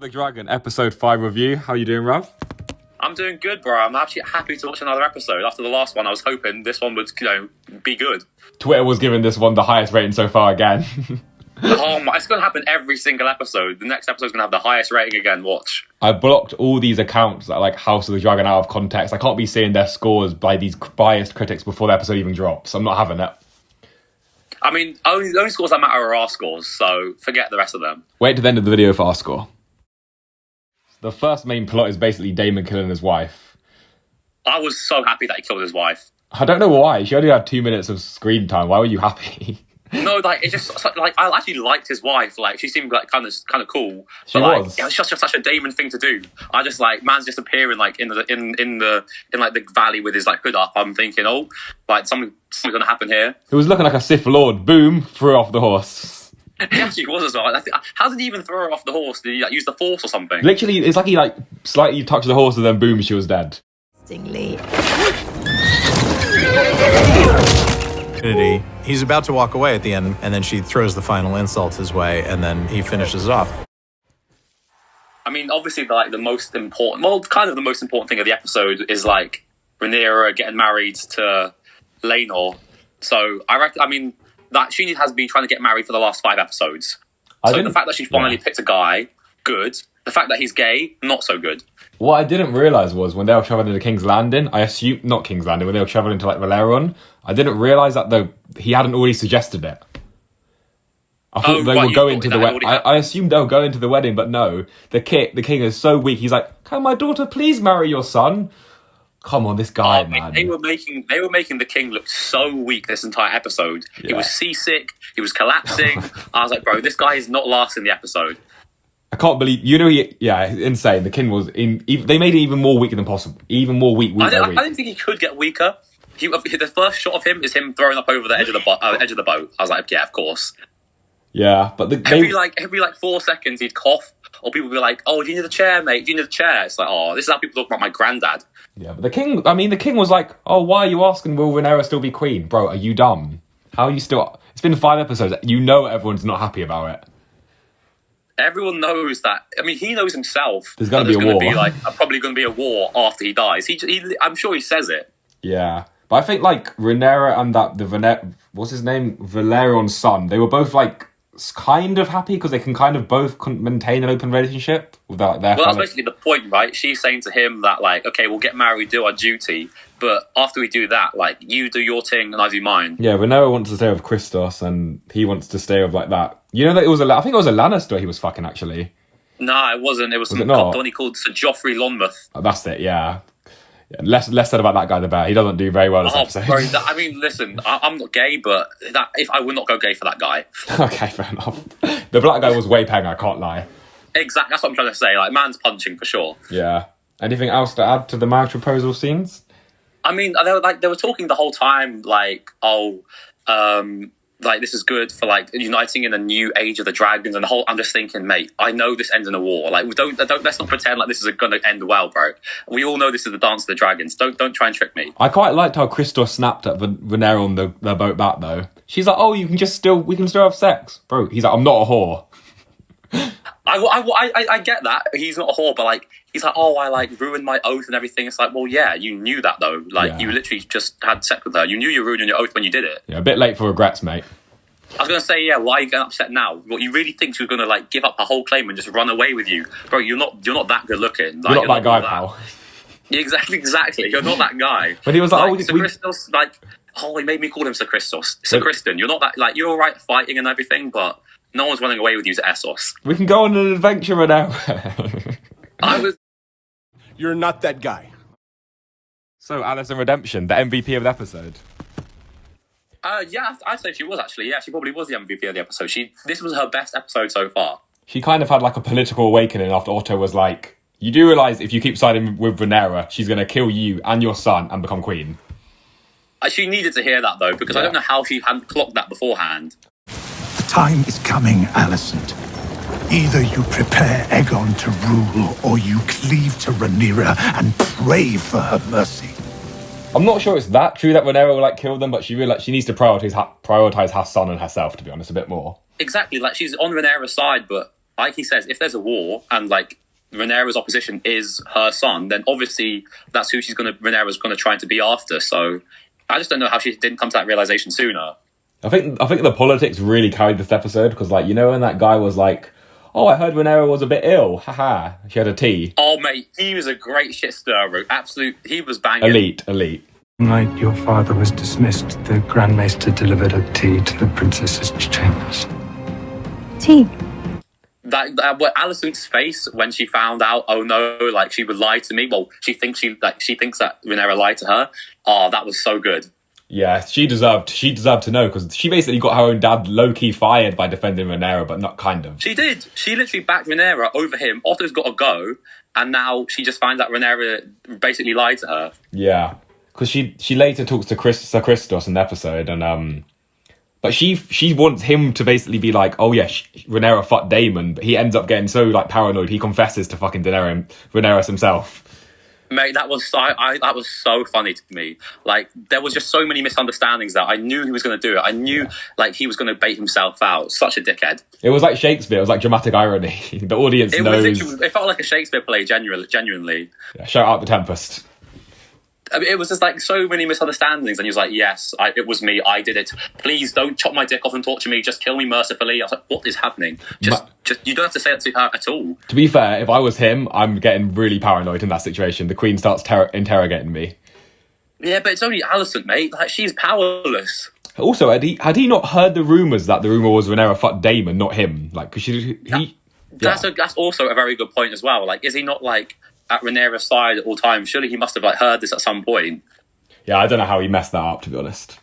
The Dragon, episode 5 review. How you doing, Rav? I'm doing good, bro. I'm actually happy to watch another episode. After the last one, I was hoping this one would, be good. Twitter was giving this one the highest rating so far again. Oh my, it's going to happen every single episode. The next episode's going to have the highest rating again, watch. I blocked all these accounts that are like House of the Dragon out of context. I can't be seeing their scores by these biased critics before the episode even drops. I'm not having it. I mean, the only scores that matter are our scores, so forget the rest of them. Wait to the end of the video for our score. The first main plot is basically Daemon killing his wife. I was so happy that he killed his wife. I don't know why. She only had 2 minutes of screen time. Why were you happy? No, like it just like I actually liked his wife. Like she seemed like kind of cool. She but, was. It was just such a Daemon thing to do. I just like man's disappearing like in the valley with his like hood up. I'm thinking, oh, like something's gonna happen here. It was looking like a Sith Lord. Boom, threw off the horse. He actually was as well. How did he even throw her off the horse? Did he use the force or something? Literally, it's like he slightly touched the horse and then boom, she was dead. He's about to walk away at the end, and then she throws the final insult his way, and then he finishes it off. I mean, obviously, like the most important thing of the episode is like Rhaenyra getting married to Laenor. So I mean, that she has been trying to get married for the last 5 episodes. So the fact that she finally picked a guy, good. The fact that he's gay, not so good. What I didn't realise was when they were travelling to King's Landing, when they were travelling to like Valeron, I didn't realise that he hadn't already suggested it. I thought they were going to the wedding. I assumed they were going to the wedding, but no. The king is so weak. He's like, "Can my daughter please marry your son?" Come on, this guy, man. They were making the king look so weak this entire episode. Yeah. He was seasick. He was collapsing. I was like, bro, this guy is not lasting the episode. I can't believe, insane. The king was they made it even more weak than possible. Even more weak. I didn't think he could get weaker. The first shot of him is him throwing up over the edge of the boat. I was like, yeah, of course. Yeah, but every 4 seconds he'd cough, or people would be like, "Oh, do you need a chair, mate? Do you need a chair?" It's like, oh, this is how people talk about my granddad. Yeah, but the king was like, "Oh, why are you asking? Will Rhaenyra still be queen, bro? Are you dumb? How are you still?" It's been 5 episodes. You know everyone's not happy about it. Everyone knows that. I mean, he knows himself. There's going to be a war. Probably going to be a war after he dies. I'm sure he says it. Yeah, but I think like Rhaenyra and what's his name, Valeron's son. They were both like kind of happy because they can kind of both maintain an open relationship with their Well, that's basically the point, right? She's saying to him that like, okay, we'll get married, do our duty, but after we do that, like, you do your thing and I do mine. Yeah, Rhaenyra wants to stay with Christos and he wants to stay with like that. You know that I think it was a Lannister he was fucking actually. No, it wasn't. It was some Donny called Sir Joffrey Lonmouth. Oh, that's it, yeah. Less said about that guy, the better. He doesn't do very well this episode. Bro, I mean, listen, I'm not gay, but if I would not go gay for that guy. Okay, fair enough. The black guy was way paying, I can't lie. Exactly, that's what I'm trying to say. Like, man's punching for sure. Yeah. Anything else to add to the marriage proposal scenes? I mean, they were talking the whole time, like, like this is good for like uniting in a new age of the dragons and the whole. I'm just thinking, mate, I know this ends in a war. Like, let's not pretend like this is going to end well, bro. We all know this is the dance of the dragons. Don't try and trick me. I quite liked how Christos snapped at Rhaenyra on the boat back though. She's like, "Oh, we can still have sex, bro." He's like, "I'm not a whore." I get that he's not a whore, but like he's like, "Oh, I like ruined my oath and everything." It's like, well, yeah, you knew that though. Like you literally just had sex with her. You knew you were ruining your oath when you did it. Yeah, a bit late for regrets, mate. I was gonna say, yeah. Why are you getting upset now? What, you really think she was gonna like give up her whole claim and just run away with you, bro? You're not that good looking. Like, you're not that guy, pal. Exactly. You're not that guy. But he was like, Sir Christos, like, he made me call him Sir Christos. Sir Kristen, you're not that, like, you're all right fighting and everything, but no one's running away with you to Essos. We can go on an adventure right now. You're not that guy. So, Alicent Redemption, the MVP of the episode. Yeah, I'd say she was actually. Yeah, she probably was the MVP of the episode. This was her best episode so far. She kind of had like a political awakening after Otto was like, "You do realise if you keep siding with Rhaenyra, she's going to kill you and your son and become queen." She needed to hear that though, because I don't know how she hadn't clocked that beforehand. The time is coming, Alicent. Either you prepare Aegon to rule, or you cleave to Rhaenyra and pray for her mercy. I'm not sure it's that true that Rhaenyra will like kill them, but she realized she needs to prioritize her son and herself, to be honest, a bit more. Exactly, like she's on Rhaenyra's side, but like he says, if there's a war and like Rhaenyra's opposition is her son, then obviously that's who Rhaenyra's gonna try to be after. So I just don't know how she didn't come to that realization sooner. I think the politics really carried this episode because, like, you know, when that guy was like, "Oh, I heard Rhaenyra was a bit ill. Haha, she had a tea." Oh mate, he was a great shit stirrer. Absolute, he was banging. Elite. Night your father was dismissed, the Grand Maester delivered a tea to the princess's chambers. Tea. What Alicent's face when she found out, oh no, like she would lie to me. Well, she thinks that Rhaenyra lied to her. Oh, that was so good. Yeah, she deserved to know because she basically got her own dad low-key fired by defending Rhaenyra, but not kind of. She did. She literally backed Rhaenyra over him. Otto's got to go, and now she just finds out Rhaenyra basically lied to her. Yeah, because she later talks to Sir Christos in the episode, and but she wants him to basically be like, oh yeah, Rhaenyra fucked Daemon, but he ends up getting so like paranoid he confesses to fucking Rhaenyra himself. Mate, that was so funny to me. Like, there was just so many misunderstandings that I knew he was going to do it. I knew, like, he was going to bait himself out. Such a dickhead. It was like Shakespeare. It was like dramatic irony. The audience knows. It felt like a Shakespeare play, genuinely. Yeah, shout out The Tempest. I mean, it was just like so many misunderstandings, and he was like, "Yes, it was me. I did it. Please don't chop my dick off and torture me. Just kill me mercifully." I was like, "What is happening? Just you don't have to say that to her at all." To be fair, if I was him, I'm getting really paranoid in that situation. The Queen starts interrogating me. Yeah, but it's only Alicent, mate. Like, she's powerless. Also, had he not heard the rumours that the rumour was Rhaenyra fucked Daemon, not him? Like, because That's also a very good point as well. Like, is he not like at Rhaenyra's side at all times? Surely he must have like heard this at some point. Yeah, I don't know how he messed that up, to be honest.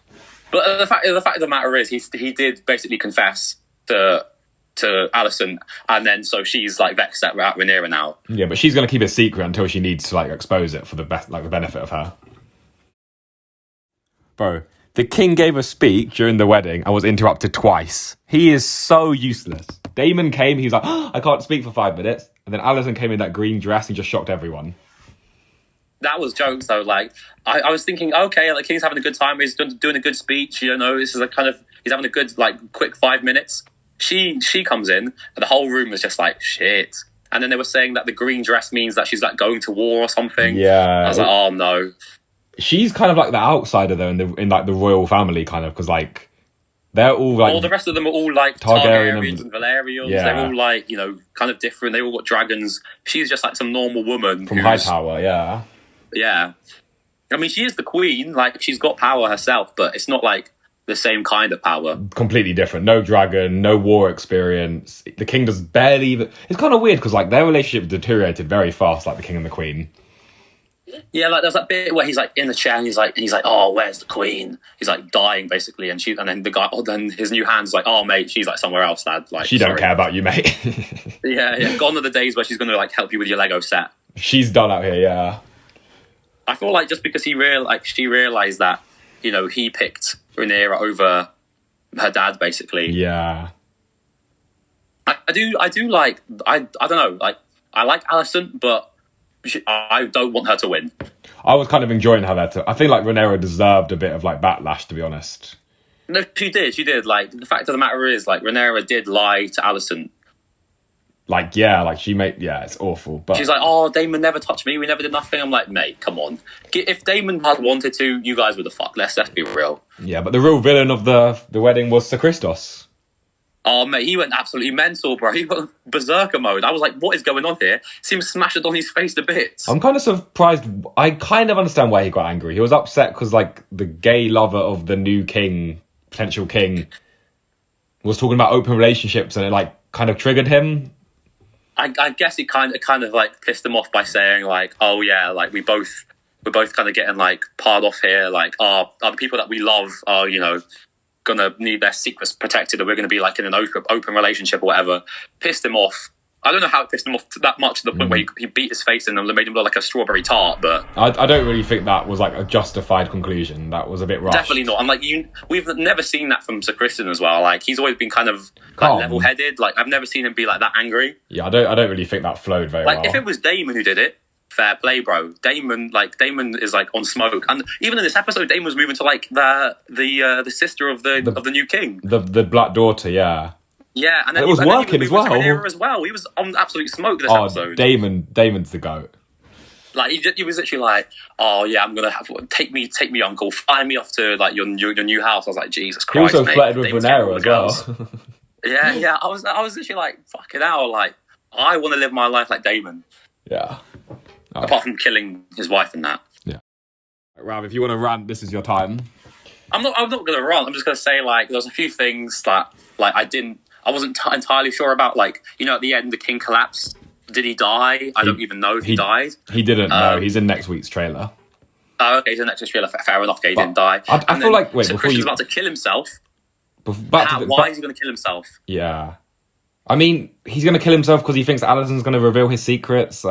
But the fact of the matter is, he did basically confess to Alicent, and then so she's like vexed at Rhaenyra now. Yeah, but she's going to keep it secret until she needs to like expose it for the benefit of her. Bro, the king gave a speech during the wedding and was interrupted twice. He is so useless. Daemon came, he was like, oh, I can't speak for 5 minutes. And then Alicent came in that green dress and just shocked everyone. That was jokes though. Like, I was thinking, okay, the king's having a good time. He's doing a good speech. You know, this is a kind of, he's having a good, like, quick 5 minutes. She comes in and the whole room was just like, shit. And then they were saying that the green dress means that she's like going to war or something. Yeah. I was like, oh no. She's kind of like the outsider though in like the royal family kind of, because like they're all like... All the rest of them are all like Targaryens and Valerians. Yeah. They're all like, you know, kind of different. They all got dragons. She's just like some normal woman. From Hightower, yeah. Yeah. I mean, she is the queen. Like, she's got power herself, but it's not like the same kind of power. Completely different. No dragon, no war experience. The king does barely even... It's kind of weird because like their relationship deteriorated very fast, like the king and the queen. Yeah, like there's that bit where he's like in the chair and he's like, oh, where's the queen? He's like dying basically, and then the guy, then his new hand's like, oh mate, she's like somewhere else, lad. Like, she don't care about you, mate. yeah. Gone are the days where she's going to like help you with your Lego set. She's done out here, yeah. I feel like just because she realized that, you know, he picked Rhaenyra over her dad, basically. Yeah. I do like, I don't know, like I like Alicent, but I don't want her to win. I was kind of enjoying her there. I feel like Rhaenyra deserved a bit of like backlash, to be honest. No, she did. Like, the fact of the matter is, like, Rhaenyra did lie to Alicent. Like, yeah, like she made, yeah, it's awful. But she's like, oh, Daemon never touched me. We never did nothing. I'm like, mate, come on. If Daemon had wanted to, you guys would have fucked. Let's be real. Yeah, but the real villain of the wedding was Sir Christos. Oh, mate, he went absolutely mental, bro. He went berserker mode. I was like, what is going on here? See him smash it on his face to bits. I'm kind of surprised. I kind of understand why he got angry. He was upset because, like, the gay lover of the new king, potential king, was talking about open relationships, and it, like, kind of triggered him. I guess it kind of like pissed him off by saying, like, oh yeah, like we're both kind of getting like parred off here. Like, the people that we love are, you know, gonna need their secrets protected, or we're gonna be like in an open relationship or whatever. Pissed him off. I don't know how it pissed him off that much to the point where he beat his face in and made him look like a strawberry tart, but I don't really think that was like a justified conclusion. That was a bit rushed. Definitely not. And like we've never seen that from Sir Criston as well. Like, he's always been kind of like level-headed. Like, I've never seen him be like that angry. Yeah, I don't really think that flowed very well. Like, if it was Daemon who did it, fair play, bro. Daemon is like on smoke, and even in this episode, Daemon was moving to like the sister of the new king, the Black Daughter, yeah. Yeah, and then It was and then working he as was with well. Rhaenyra as well. He was on absolute smoke this Oh, episode. Damon's the goat. Like he was literally like, "Oh yeah, I'm gonna have take me, uncle, fly me off to like your new house." I was like, "Jesus He Christ!" also mate. flirted with Damon's getting all Rhaenyra the as girls. well. Yeah. I was literally like, "Fucking hell!" Like I want to live my life like Damon, Yeah. apart from killing his wife and that. Rav, if you want to rant, this is your time. I'm not gonna run. I'm just gonna say like there's a few things that like I wasn't entirely sure about. Like at the end, the king collapsed. Did he die? I don't even know if he died. He didn't know. He's in next week's trailer. Oh, okay, so next week's trailer. Fair enough. Okay, he didn't die. I feel like wait so before Christian's you about to kill himself. why is he going to kill himself? Yeah, I mean he's going to kill himself because he thinks Alicent's going to reveal his secrets.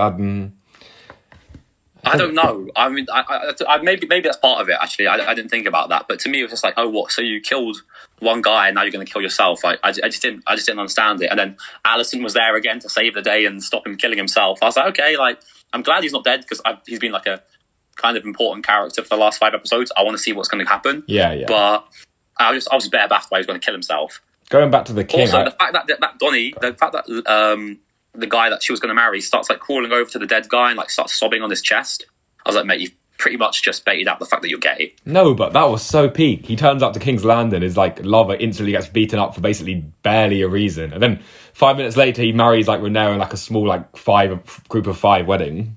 I don't know. I mean, I maybe that's part of it. Actually, I didn't think about that. But to me, it was just like, oh, what? So you killed one guy, and now you're going to kill yourself? I just didn't understand it. And then Alicent was there again to save the day and stop him killing himself. I was like, okay, like I'm glad he's not dead because he's been like a kind of important character for the last 5 episodes. I want to see what's going to happen. Yeah. But I was bare baffled why he was going to kill himself. Going back to the king. Also, the fact that Donnie, the fact that the guy that she was going to marry starts like crawling over to the dead guy and like starts sobbing on his chest. I was like, mate, you've pretty much just baited out the fact that you're gay. No, but that was so peak. He turns up to King's Landing, his like lover instantly gets beaten up for basically barely a reason, and then 5 minutes later he marries like Rhaenyra in like a small like group of 5 wedding.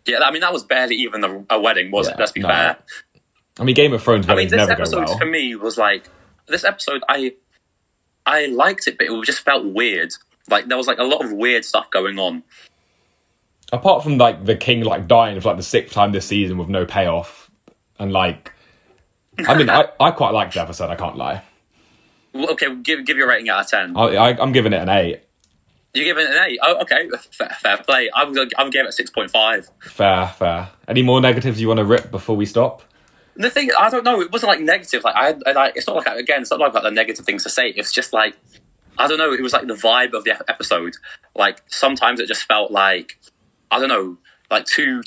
Yeah, I mean that was barely even a wedding, was it? Let's be fair. I mean, Game of Thrones weddings this never episode go well. for me was like this episode. I liked it, but it just felt weird. Like there was like a lot of weird stuff going on. Apart from like the king like dying for like the 6th time this season with no payoff, and like, I mean, I quite liked the episode. I can't lie. Well, okay, give your rating out of 10. I'm giving it an 8. You give it an 8? Oh, okay, fair play. I'm giving it 6.5. Fair. Any more negatives you want to rip before we stop? The thing, I don't know. It wasn't like negative. Like I like. It's not like it's not like the negative things to say. It's just like I don't know. It was like the vibe of the episode. Like sometimes it just felt like I don't know, like too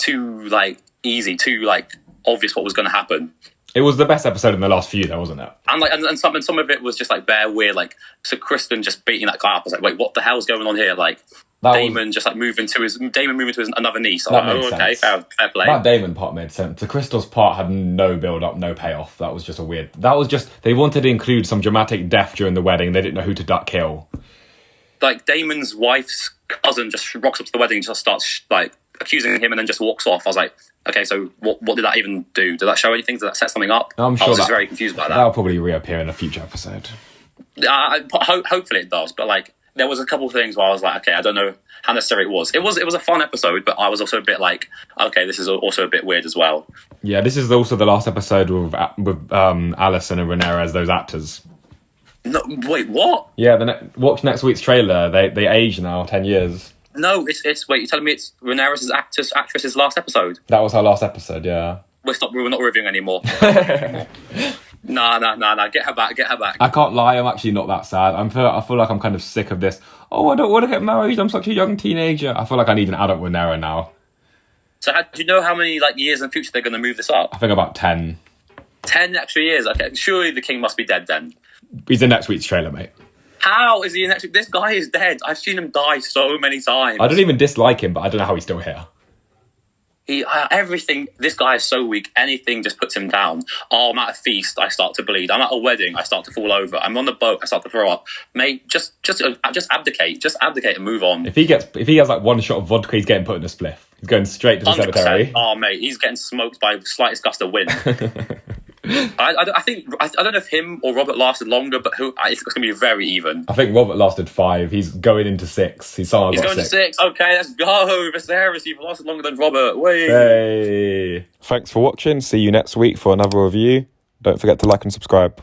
like easy, too like obvious what was going to happen. It was the best episode in the last few, though, wasn't it? And like, and some of it was just like bare weird. Like, so Kristen just beating that guy up. I was like, wait, what the hell's going on here? Like, Damon just like moving to his another niece. That like, made okay, sense. fair play. That Damon part made sense. The Crystal's part had no build up, no payoff. That was just a weird. That was just they wanted to include some dramatic death during the wedding. They didn't know who to kill. Like Damon's wife's cousin just rocks up to the wedding and just starts like accusing him and then just walks off. I was like, okay, so what did that even do? Did that show anything? Did that set something up? I'm sure I was just very confused by that. That'll probably reappear in a future episode. Hopefully it does, but like there was a couple of things where I was like, okay, I don't know how necessary it was. It was a fun episode, but I was also a bit like, okay, this is also a bit weird as well. Yeah, this is also the last episode with Alicent and Rhaenyra as those actors. No, wait, what? Yeah, watch next week's trailer. They age now, 10 years. No, it's wait, you're telling me it's Rhaenyra's actress's last episode? That was her last episode, yeah. We're not reviewing anymore. Nah, get her back. I can't lie, I'm actually not that sad. I feel like I'm kind of sick of this. Oh, I don't want to get married, I'm such a young teenager. I feel like I need an adult Rhaenyra now. So do you know how many like years in the future they're going to move this up? I think about 10. 10 extra years? Okay, surely the king must be dead then. He's in next week's trailer, mate. How is he in next week? This guy is dead. I've seen him die so many times. I don't even dislike him, but I don't know how he's still here. Everything, this guy is so weak, anything just puts him down. Oh, I'm at a feast, I start to bleed. I'm at a wedding, I start to fall over. I'm on the boat, I start to throw up. Mate, just abdicate. Just abdicate and move on. If he has like one shot of vodka, he's getting put in a spliff. He's going straight to the 100%. cemetery. Oh, mate, he's getting smoked by the slightest gust of wind. I don't know if him or Robert lasted longer, but it's going to be very even. I think Robert lasted 5. He's going into 6. He's going to 6. Okay, let's go. Viserys, you've lasted longer than Robert. Wait. Hey. Thanks for watching. See you next week for another review. Don't forget to like and subscribe.